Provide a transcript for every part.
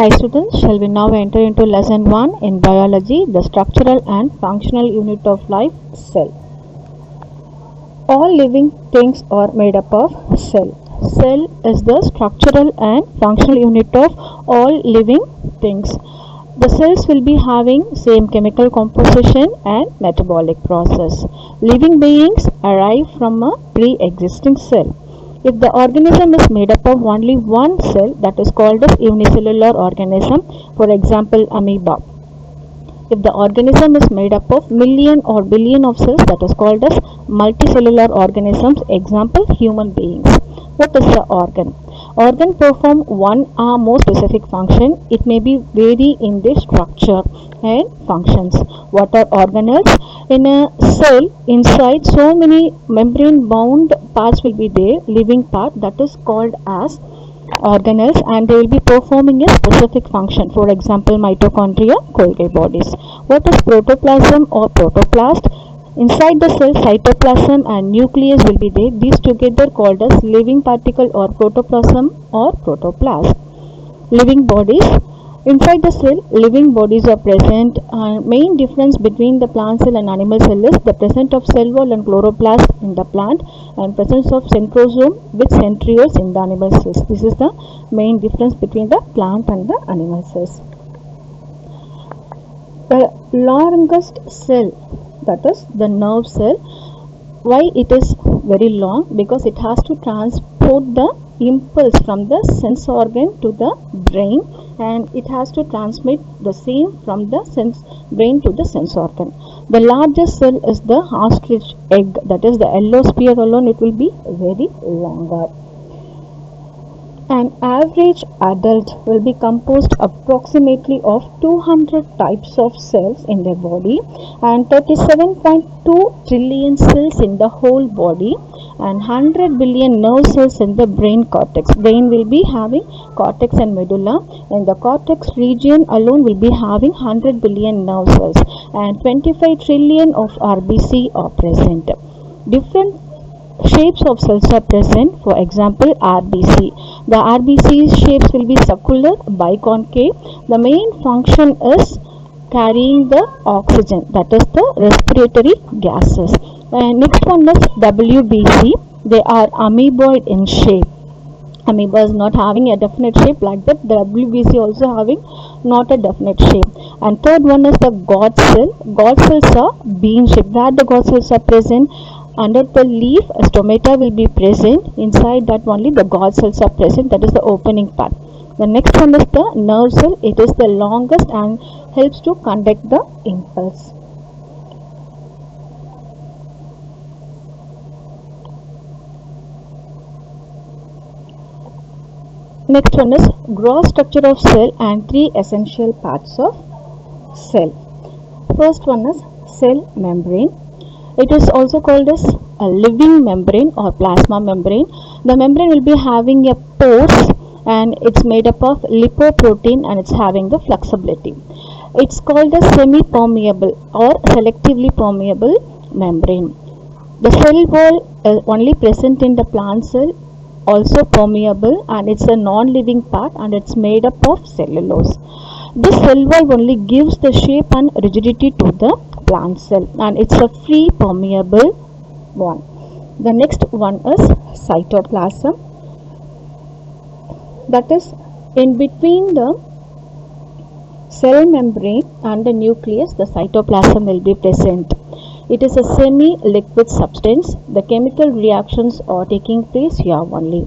Hi students, shall we now enter into lesson 1 in biology, the structural and functional unit of life, cell. All living things are made up of cell. Cell is the structural and functional unit of all living things. The cells will be having same chemical composition and metabolic process. Living beings arrive from a pre-existing cell. If the organism is made up of only one cell, that is called as unicellular organism, for example amoeba. If the organism is made up of million or billion of cells, that is called as multicellular organisms, example human beings. What is the organ? Organ perform one or more specific function. It may be vary in their structure and functions. What are organelles? In a cell, inside so many membrane bound parts will be there, living part, that is called as organelles, and they will be performing a specific function, for example mitochondria, Golgi bodies. What is protoplasm or protoplast? Inside the cell, cytoplasm and nucleus will be there. These together called as living particle or protoplasm or protoplast. Living bodies. Inside the cell, living bodies are present. Main difference between the plant cell and animal cell is the presence of cell wall and chloroplast in the plant and presence of centrosome with centrioles in the animal cells. This is the main difference between the plant and the animal cells. The longest cell, that is the nerve cell. Why it is very long? Because it has to transport the impulse from the sense organ to the brain, and it has to transmit the same from the brain to the sense organ. The largest cell is the ostrich egg, that is the yellow sphere alone, it will be very longer. An average adult will be composed approximately of 200 types of cells in their body and 37.2 trillion cells in the whole body and 100 billion nerve cells in the brain cortex. Brain will be having cortex and medulla. In the cortex region alone will be having 100 billion nerve cells and 25 trillion of RBC are present. Different shapes of cells are present, for example RBC. The RBC shapes will be circular, biconcave. The main function is carrying the oxygen, that is the respiratory gases. And next one is WBC. They are amoeboid in shape. Amoeba is not having a definite shape, like that the WBC also having not a definite shape. And third one is the God cell. God cells are bean shape. Where the God cells are present? Under the leaf, a stomata will be present. Inside that only the God cells are present, that is the opening part. The next one is the nerve cell. It is the longest and helps to conduct the impulse. Next one is gross structure of cell and three essential parts of cell. First one is cell membrane. It is also called as a living membrane or plasma membrane. The membrane will be having a pores and it's made up of lipoprotein and it's having the flexibility. It's called a semi-permeable or selectively permeable membrane. The cell wall is only present in the plant cell, also permeable, and it's a non-living part and it's made up of cellulose. This cell wall only gives the shape and rigidity to the plant cell and it's a free permeable one. The next one is cytoplasm. That is in between the cell membrane and the nucleus, the cytoplasm will be present. It is a semi-liquid substance. The chemical reactions are taking place here only.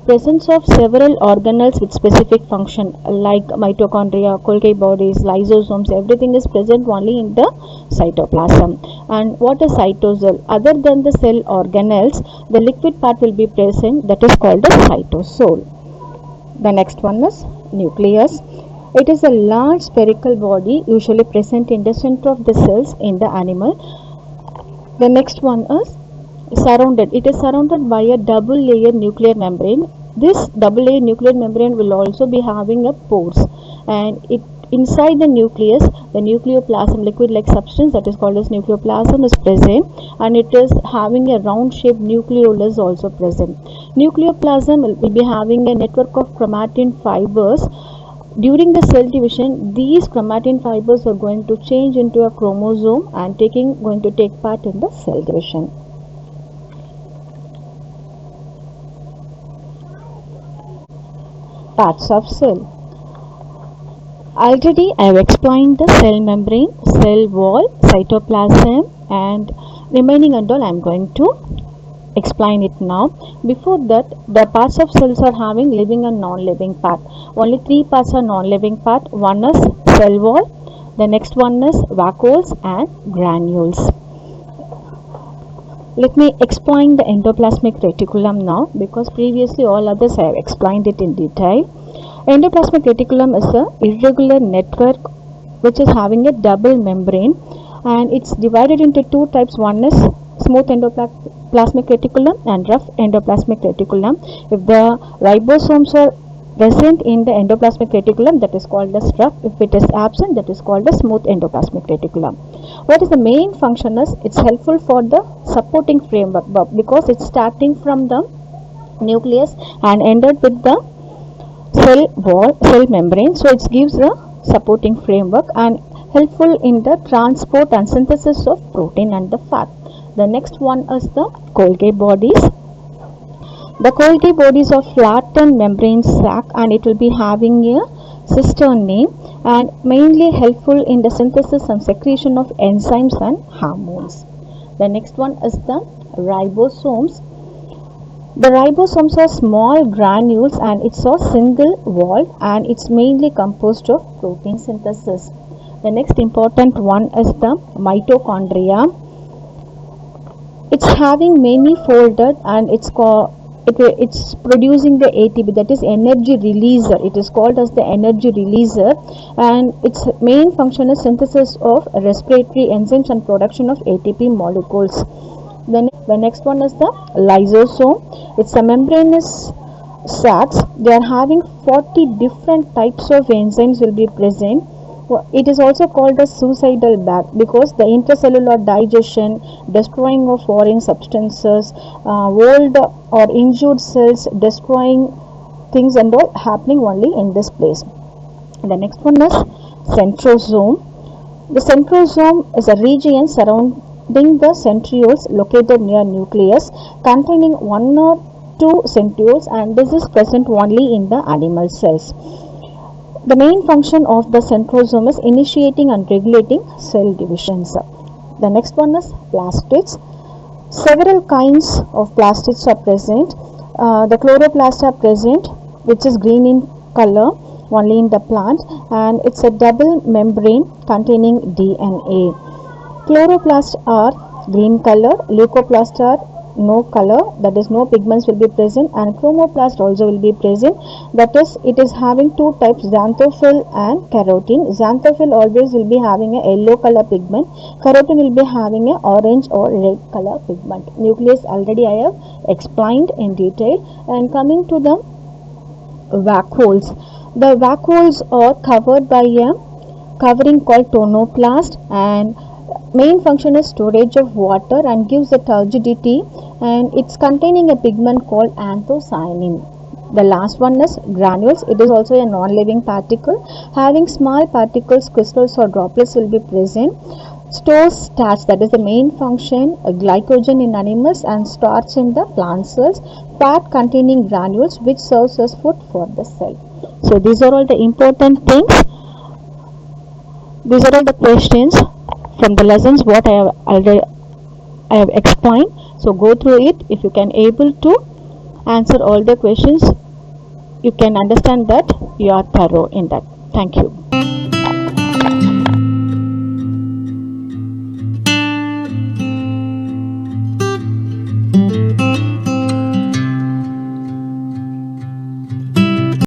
Presence of several organelles with specific function like mitochondria, Golgi bodies, lysosomes, everything is present only in the cytoplasm. And what is cytosol? Other than the cell organelles, the liquid part will be present, that is called a cytosol. The next one is nucleus. It is a large spherical body usually present in the center of the cells in the animal. The next one is surrounded. It is surrounded by a double layer nuclear membrane. This double layer nuclear membrane will also be having a pores, and it inside the nucleus, the nucleoplasm, liquid like substance that is called as nucleoplasm is present, and it is having a round shaped nucleolus also present. Nucleoplasm will be having a network of chromatin fibers during the cell division, these chromatin fibers are going to change into a chromosome and going to take part in the cell division. Parts of cell. Already I have explained the cell membrane, cell wall, cytoplasm, and remaining and all I am going to explain it now. Before that, the parts of cells are having living and non-living part. Only three parts are non-living part. One is cell wall, the next one is vacuoles and granules. Let me explain the endoplasmic reticulum now, because previously all others I have explained it in detail. Endoplasmic reticulum is a irregular network which is having a double membrane, and it's divided into two types. One is smooth endoplasmic reticulum and rough endoplasmic reticulum. If the ribosomes are present in the endoplasmic reticulum, that is called as rough. If it is absent, that is called as smooth endoplasmic reticulum. What is the main function is, it's helpful for the supporting framework, because it's starting from the nucleus and ended with the cell wall, cell membrane. So it gives a supporting framework and helpful in the transport and synthesis of protein and the fat. The next one is the Golgi bodies. The Golgi bodies are flattened membrane sac, and it will be having a cistern name, and mainly helpful in the synthesis and secretion of enzymes and hormones. The next one is the ribosomes. The ribosomes are small granules, and it's a single walled, and it's mainly composed of protein synthesis. The next important one is the mitochondria. It's having many folded, and it's producing the ATP, that is energy releaser. It is called as the energy releaser, and its main function is synthesis of respiratory enzymes and production of ATP molecules. The next one is the lysosome. It's a membranous sacs. They are having 40 different types of enzymes will be present. It is also called as suicidal bag, because the intracellular digestion, destroying of foreign substances, old or injured cells, destroying things and all happening only in this place. The next one is centrosome. The centrosome is a region surrounding the centrioles located near nucleus, containing one or two centrioles, and this is present only in the animal cells. The main function of the centrosome is initiating and regulating cell divisions. The next one is plastids. Several kinds of plastids are present. The chloroplasts are present, which is green in color only in the plant, and it's a double membrane containing DNA. Chloroplasts are green color, leucoplasts are no color, that is no pigments will be present, and chromoplast also will be present, that is it is having two types, xanthophyll and carotene. Xanthophyll always will be having a yellow color pigment, carotene will be having a orange or red color pigment. Nucleus already I have explained in detail. And coming to the vacuoles, the vacuoles are covered by a covering called tonoplast, and main function is storage of water and gives a turgidity, and it's containing a pigment called anthocyanin. The last one is granules. It is also a non-living particle having small particles, crystals or droplets will be present. Stores starch, that is the main function, glycogen in animals and starch in the plant cells. Fat containing granules which serves as food for the cell. So these are all the important things. These are all the questions from the lessons what I have explained. So go through it. If you can able to answer all the questions, you can understand that you are thorough in that. Thank you.